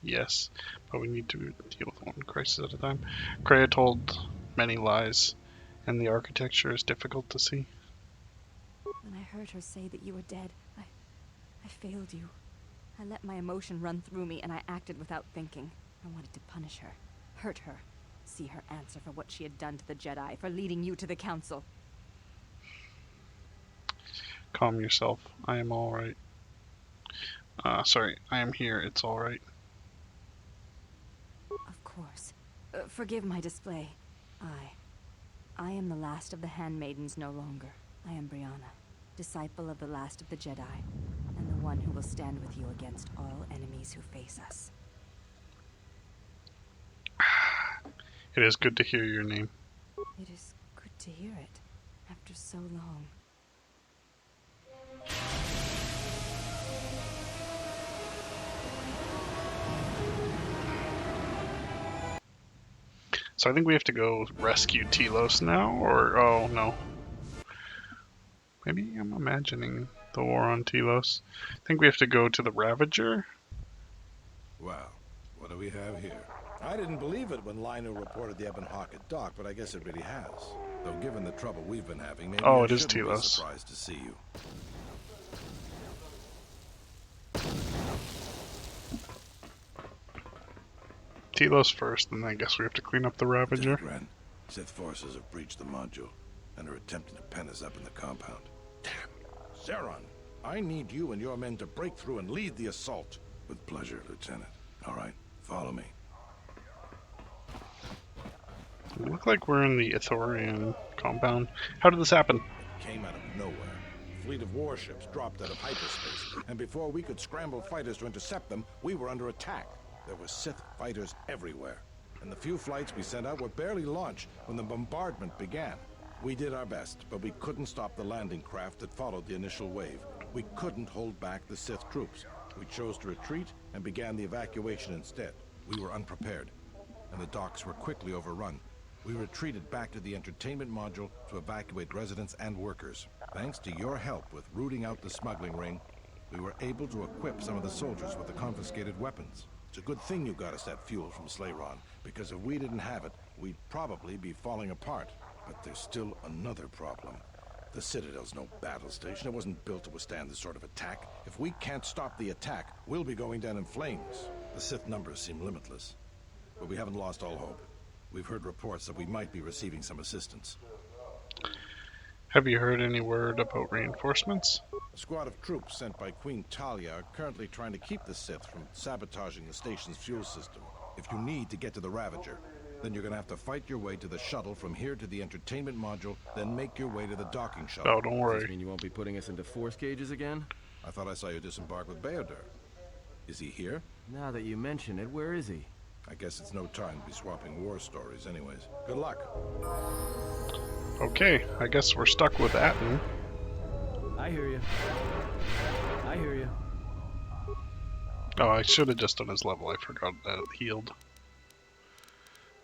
[SPEAKER 1] Yes, but we need to deal with one crisis at a time. Kreia told many lies, and the architecture is difficult to see.
[SPEAKER 13] When I heard her say that you were dead, I failed you. I let my emotion run through me, and I acted without thinking. I wanted to punish her, hurt her, see her answer for what she had done to the Jedi, for leading you to the Council.
[SPEAKER 1] Calm yourself. I am alright. Sorry, I am here. It's alright.
[SPEAKER 13] Of course. Forgive my display. I am the last of the Handmaidens no longer. I am Brianna, disciple of the last of the Jedi, and the one who will stand with you against all enemies who face us.
[SPEAKER 1] It is good to hear your name.
[SPEAKER 13] It is good to hear it, after so long.
[SPEAKER 1] So I think we have to go rescue Telos now, or oh no. Maybe I'm imagining the war on Telos. I think we have to go to the Ravager.
[SPEAKER 14] Well, what do we have here? I didn't believe it when Lino reported the Ebon Hawk at dock, but I guess it really has. Though given the trouble we've been having, maybe
[SPEAKER 1] Oh,
[SPEAKER 14] I
[SPEAKER 1] it is
[SPEAKER 14] shouldn't be
[SPEAKER 1] Telos.
[SPEAKER 14] surprised to see you.
[SPEAKER 1] Telos first, and then I guess we have to clean up the Ravager.
[SPEAKER 14] Lieutenant Wren, Sith forces have breached the module and are attempting to pen us up in the compound. Damn. Zeron, I need you and your men to break through and lead the assault. With pleasure, Lieutenant. All right, follow me.
[SPEAKER 1] We look like we're in the Ithorian compound. How did this happen?
[SPEAKER 14] It came out of nowhere. A fleet of warships dropped out of hyperspace, and before we could scramble fighters to intercept them, we were under attack. There were Sith fighters everywhere, and the few flights we sent out were barely launched when the bombardment began. We did our best, but we couldn't stop the landing craft that followed the initial wave. We couldn't hold back the Sith troops. We chose to retreat and began the evacuation instead. We were unprepared, and the docks were quickly overrun. We retreated back to the entertainment module to evacuate residents and workers. Thanks to your help with rooting out the smuggling ring, we were able to equip some of the soldiers with the confiscated weapons. It's a good thing you got us that fuel from Slayron, because if we didn't have it, we'd probably be falling apart. But there's still another problem. The Citadel's no battle station. It wasn't built to withstand this sort of attack. If we can't stop the attack, we'll be going down in flames. The Sith numbers seem limitless, but we haven't lost all hope. We've heard reports that we might be receiving some assistance.
[SPEAKER 1] Have you heard any word about reinforcements?
[SPEAKER 14] A squad of troops sent by Queen Talia are currently trying to keep the Sith from sabotaging the station's fuel system. If you need to get to the Ravager, then you're gonna have to fight your way to the shuttle from here to the entertainment module, then make your way to the docking shuttle.
[SPEAKER 1] Oh, don't worry.
[SPEAKER 9] Does this mean you won't be putting us into force cages again?
[SPEAKER 14] I thought I saw you disembark with Beodur. Is he here?
[SPEAKER 9] Now that you mention it, where is he?
[SPEAKER 14] I guess it's no time to be swapping war stories anyways. Good luck.
[SPEAKER 1] Okay, I guess we're stuck with Atten.
[SPEAKER 9] I hear you. I hear you.
[SPEAKER 1] Oh, I should have just done his level. I forgot that it healed.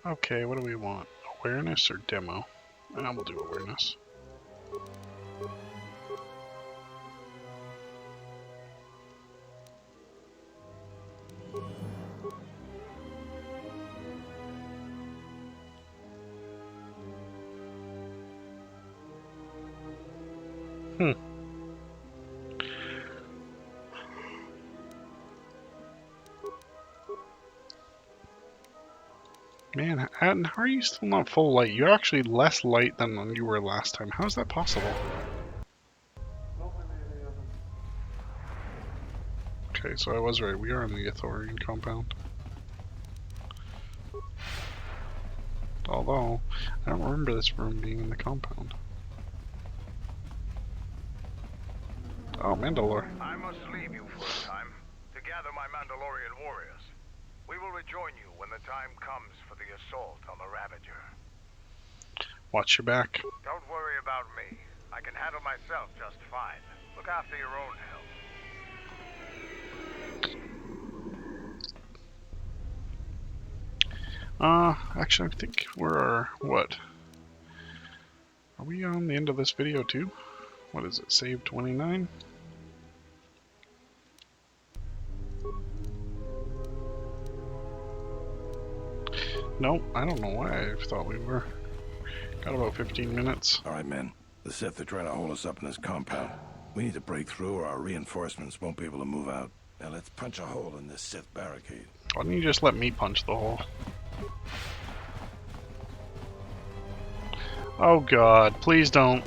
[SPEAKER 1] Okay, what do we want? Awareness or demo? We'll do awareness. Man, and how are you still not full light? You're actually less light than you were last time. How is that possible? Okay, so I was right. We are in the Ithorian compound. Although, I don't remember this room being in the compound. Oh, Mandalore.
[SPEAKER 15] I must leave you for a time to gather my Mandalorian warriors. We will rejoin you when the time comes for the assault on the Ravager.
[SPEAKER 1] Watch your back.
[SPEAKER 15] Don't worry about me. I can handle myself just fine. Look after your own health.
[SPEAKER 1] Actually, I think we're, what? Are we on the end of this video too? What is it, save 29? Nope, I don't know why I thought we were. Got about 15 minutes.
[SPEAKER 14] All right, men. The Sith are trying to hold us up in this compound. We need to break through or our reinforcements won't be able to move out. Now let's punch a hole in this Sith barricade.
[SPEAKER 1] Why don't you just let me punch the hole? Oh god, please don't.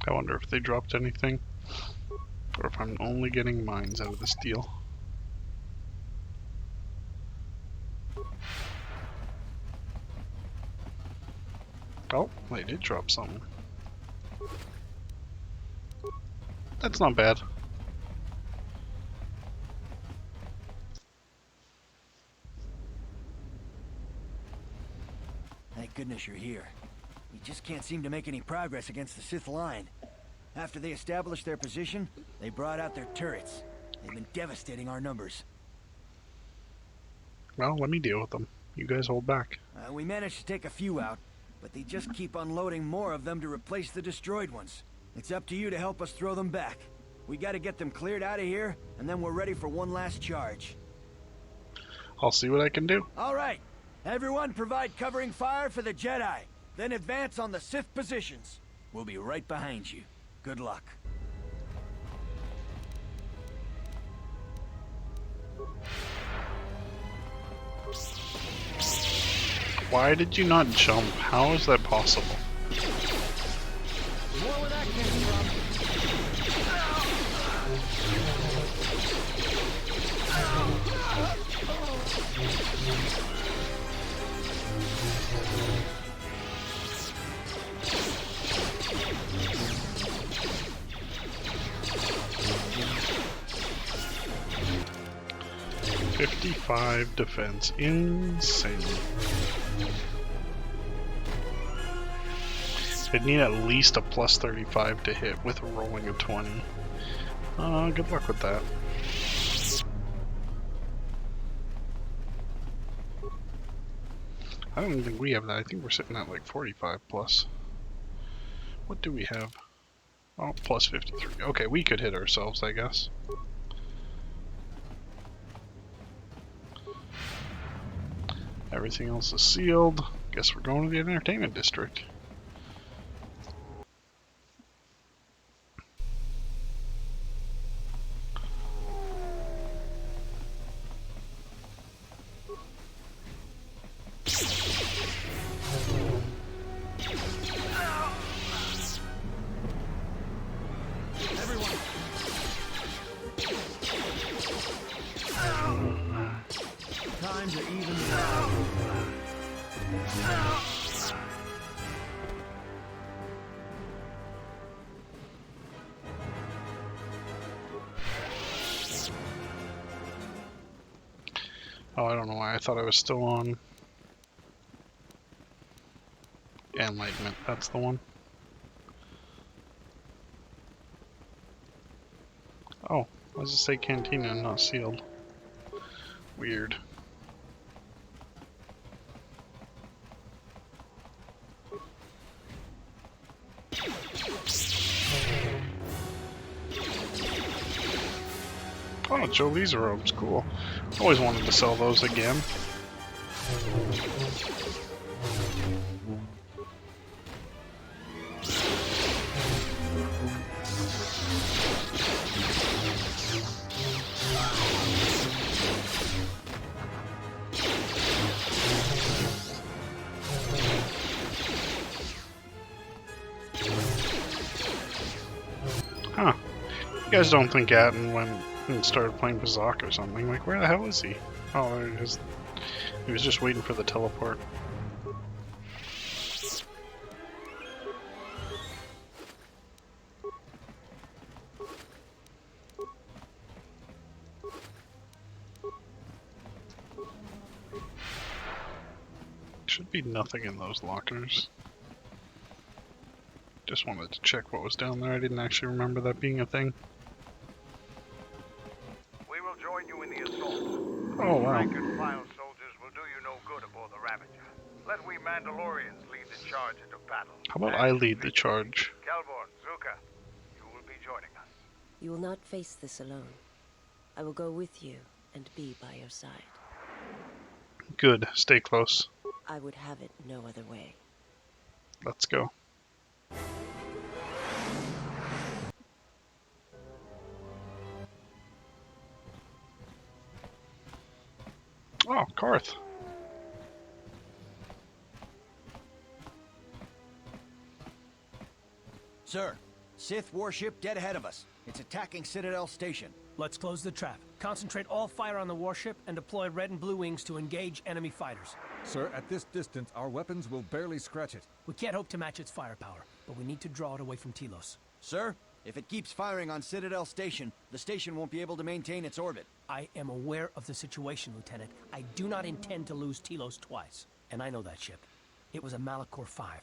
[SPEAKER 1] I wonder if they dropped anything, or if I'm only getting mines out of this deal. Oh, they did drop something. That's not bad.
[SPEAKER 16] Thank goodness you're here. We just can't seem to make any progress against the Sith line. After they established their position, they brought out their turrets. They've been devastating our numbers.
[SPEAKER 1] Well, let me deal with them. You guys hold back.
[SPEAKER 16] We managed to take a few out, but they just keep unloading more of them to replace the destroyed ones. It's up to you to help us throw them back. We gotta get them cleared out of here, and then we're ready for one last charge.
[SPEAKER 1] I'll see what I can do.
[SPEAKER 16] All right. Everyone provide covering fire for the Jedi. Then advance on the Sith positions. We'll be right behind you. Good luck.
[SPEAKER 1] Why did you not jump? How is that possible?
[SPEAKER 16] More where that came from.
[SPEAKER 1] 55 defense. Insane. I'd need at least a plus 35 to hit with rolling a 20. Good luck with that. I don't even think we have that. I think we're sitting at like 45 plus. What do we have? Oh, plus 53. Okay, we could hit ourselves, I guess. Everything else is sealed. Guess we're going to the entertainment district.
[SPEAKER 16] Times are even.
[SPEAKER 1] Oh, I don't know why. I thought I was still on Enlightenment. That's the one. Oh, Why does it say cantina and not sealed? Weird. Oh, Jolie's robes, cool. Always wanted to sell those again. Huh. You guys don't think Atten went and started playing Bazak or something? Like, where the hell is he? Oh, there he is. He was just waiting for the teleport. Should be nothing in those lockers. Just wanted to check what was down there. I didn't actually remember that being a thing.
[SPEAKER 15] We will join you in the assault.
[SPEAKER 1] Oh, wow.
[SPEAKER 15] Rank and file soldiers will do you no good aboard the Ravager. Let we Mandalorians lead the charge into battle.
[SPEAKER 1] How about I lead the charge?
[SPEAKER 15] Kelborn, Zuka, you will be joining us.
[SPEAKER 7] You will not face this alone. I will go with you and be by your side.
[SPEAKER 1] Good. Stay close.
[SPEAKER 7] I would have it no other way.
[SPEAKER 1] Let's go. Oh, Karth.
[SPEAKER 16] Sir, Sith warship dead ahead of us. It's attacking Citadel Station.
[SPEAKER 17] Let's close the trap. Concentrate all fire on the warship and deploy red and blue wings to engage enemy fighters.
[SPEAKER 18] Sir, at this distance, our weapons will barely scratch it.
[SPEAKER 17] We can't hope to match its firepower, but we need to draw it away from Telos.
[SPEAKER 16] Sir, if it keeps firing on Citadel Station, the station won't be able to maintain its orbit.
[SPEAKER 17] I am aware of the situation, Lieutenant. I do not intend to lose Telos twice. And I know that ship. It was a Malachor 5.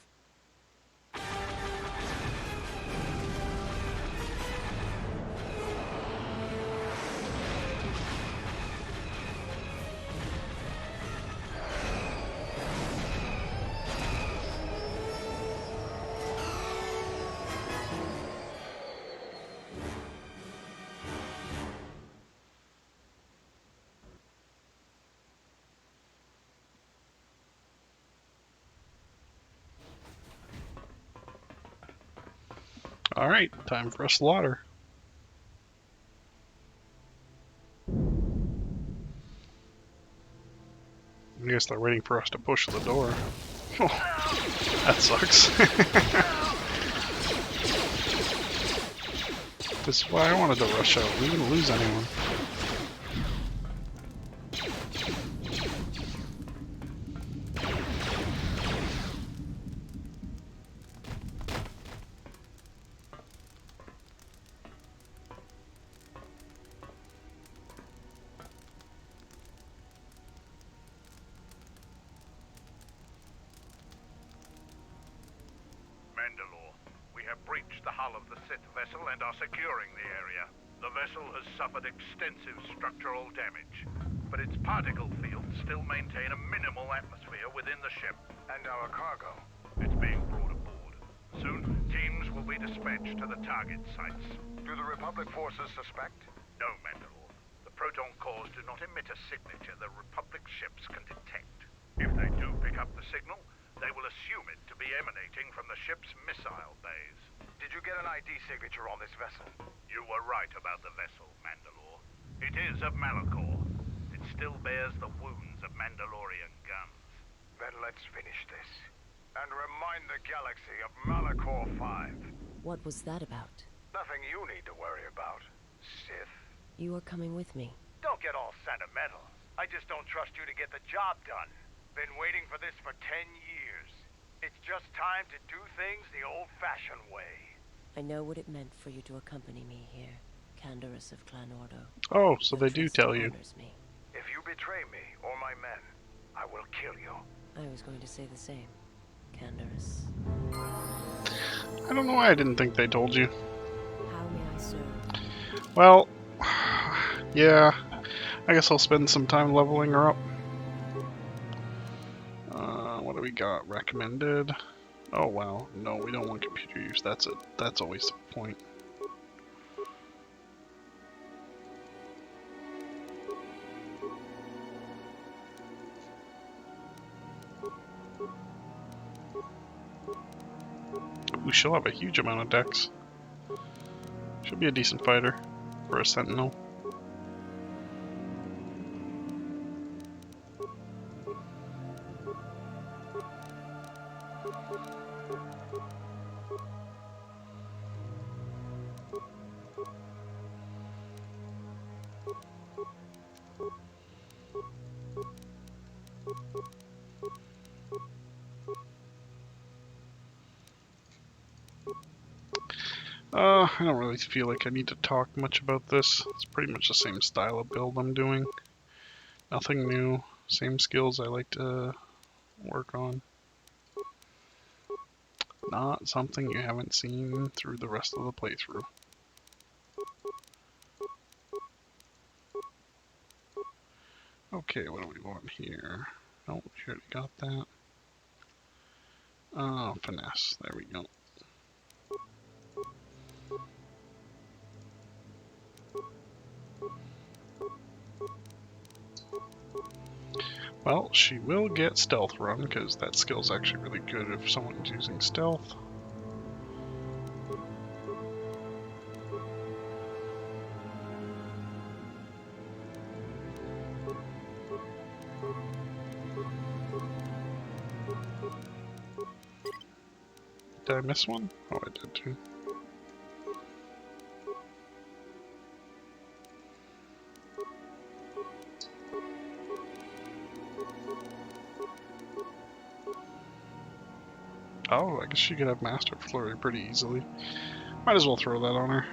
[SPEAKER 1] Alright, time for a slaughter. I guess they're waiting for us to push the door. Oh, that sucks. This is why I wanted to rush out. We didn't lose anyone.
[SPEAKER 15] Mandalore, we have breached the hull of the Sith vessel and are securing the area. The vessel has suffered extensive structural damage, but its particle fields still maintain a minimal atmosphere within the ship. And our cargo? It's being brought aboard. Soon, teams will be dispatched to the target sites. Do the Republic forces suspect? No, Mandalore. The proton cores do not emit a signature the Republic ships can detect. If they do pick up the signal, they will assume it to be emanating from the ship's missile bays. Did you get an ID signature on this vessel? You were right about the vessel, Mandalore. It is of Malachor. It still bears the wounds of Mandalorian guns. Then let's finish this. And remind the galaxy of Malachor 5.
[SPEAKER 7] What was that about?
[SPEAKER 15] Nothing you need to worry about, Sith.
[SPEAKER 7] You are coming with me.
[SPEAKER 15] Don't get all sentimental. I just don't trust you to get the job done. Been waiting for this for 10 years. It's just time to do things the old-fashioned way.
[SPEAKER 7] I know what it meant for you to accompany me here, Canderous of Clan Ordo.
[SPEAKER 1] Oh, so they do tell you.
[SPEAKER 7] Me.
[SPEAKER 15] If you betray me or my men, I will kill you.
[SPEAKER 7] I was going to say the same, Canderous.
[SPEAKER 1] I don't know why I didn't think they told you.
[SPEAKER 7] How may I serve?
[SPEAKER 1] Well, Yeah, I guess I'll spend some time leveling her up. What do we got? Recommended. Oh wow, no, we don't want computer use. That's a waste of point. Ooh, she'll have a huge amount of dex. She'll be a decent fighter for a sentinel. I don't really feel like I need to talk much about this. It's pretty much the same style of build I'm doing. Nothing new. Same skills I like to work on. Not something you haven't seen through the rest of the playthrough. Okay, what do we want here? Oh, we already got that. Oh, finesse. There we go. Well, she will get stealth run, because that skill's actually really good if someone's using stealth. Did I miss one? Oh, I did too. Oh, I guess she could have Master Flurry pretty easily. Might as well throw that on her.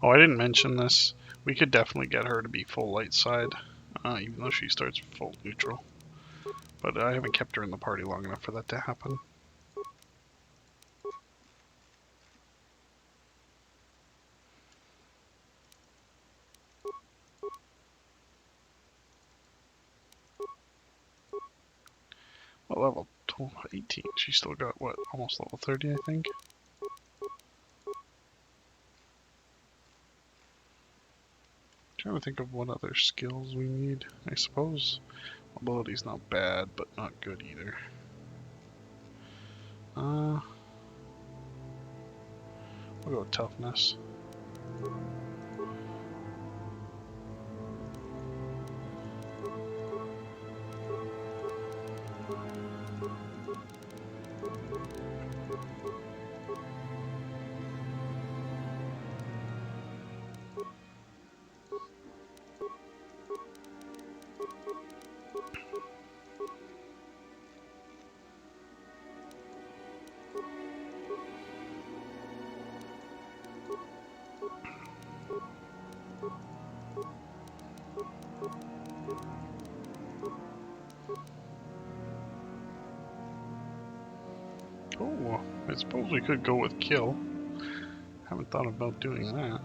[SPEAKER 1] Oh, I didn't mention this. We could definitely get her to be full light side, even though she starts full neutral. But I haven't kept her in the party long enough for that to happen. Well, level 18. She's still got, what, almost level 30, I think? Trying to think of what other skills we need. I suppose mobility's not bad, but not good either. We'll go with toughness. Oh, I suppose we could go with kill. Haven't thought about doing that.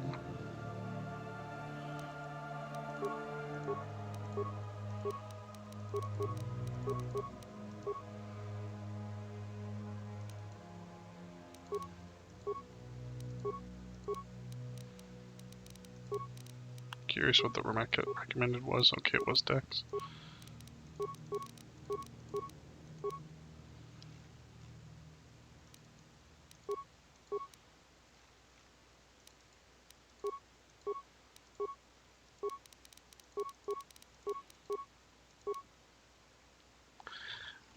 [SPEAKER 1] Curious what the recommended was. Okay, it was Dex.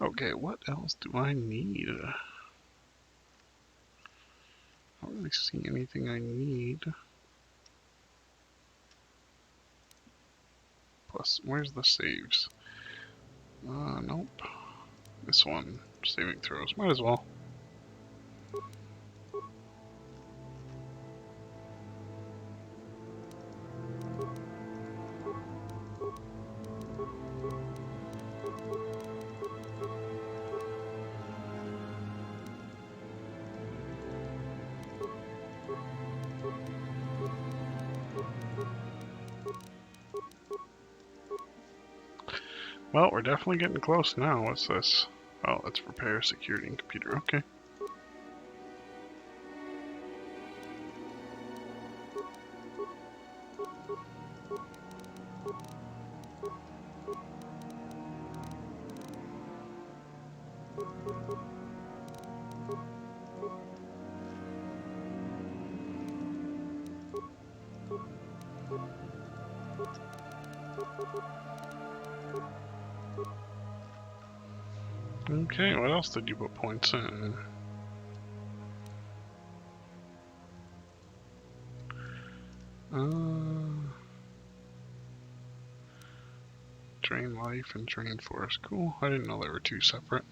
[SPEAKER 1] Okay, what else do I need? I don't really see anything I need. Plus, where's the saves? Nope. This one, saving throws, might as well. Well, we're definitely getting close now. What's this? Oh, let's repair security and computer. Okay. Okay, what else did you put points in? Drain life and drain force. Cool. I didn't know they were two separate.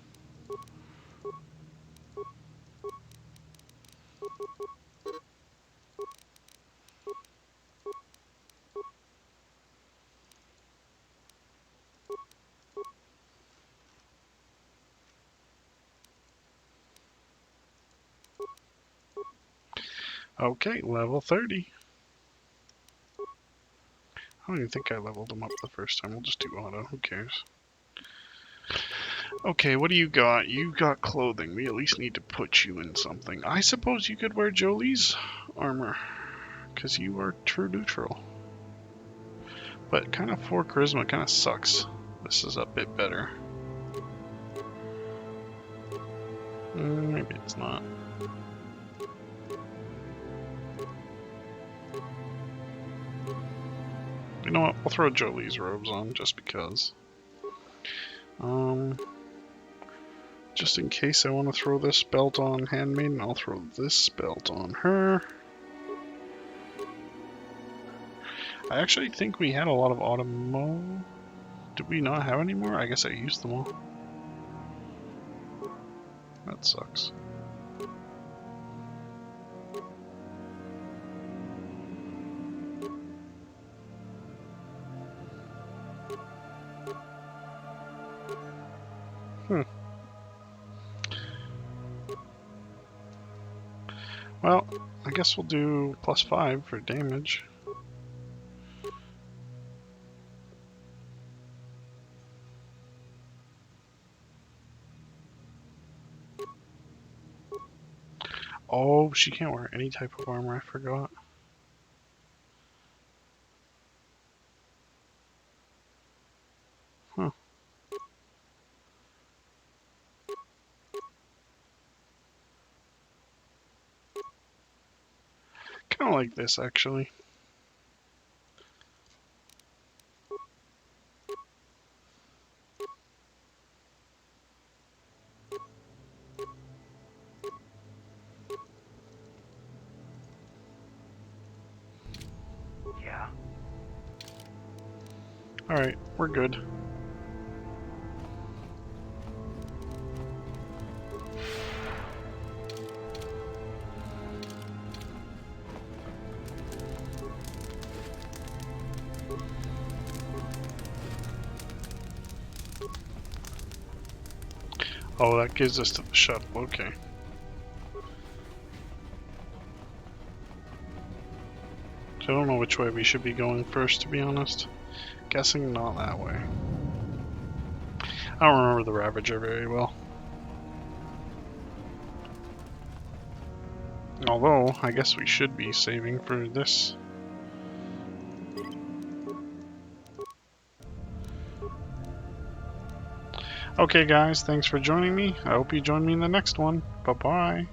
[SPEAKER 1] Okay, level 30. I don't even think I leveled them up the first time. We'll just do auto. Who cares? Okay, what do you got? You got clothing. We at least need to put you in something. I suppose you could wear Jolie's armor, because you are true neutral. But kind of 4 charisma kind of sucks. This is a bit better. Maybe it's not. You know what? We'll throw Jolie's robes on just because. Just in case I want to throw this belt on Handmaiden, I'll throw this belt on her. I actually think we had a lot of automo. Did we not have any more? I guess I used them all. That sucks. Well, I guess we'll do +5 for damage. Oh, she can't wear any type of armor, I forgot. Huh. Kind of like this, actually.
[SPEAKER 19] Yeah.
[SPEAKER 1] Alright, we're good. Oh, that gives us to the shuttle, okay. So I don't know which way we should be going first, to be honest. Guessing not that way. I don't remember the Ravager very well. Although, I guess we should be saving for this. Okay guys, thanks for joining me. I hope you join me in the next one. Bye-bye.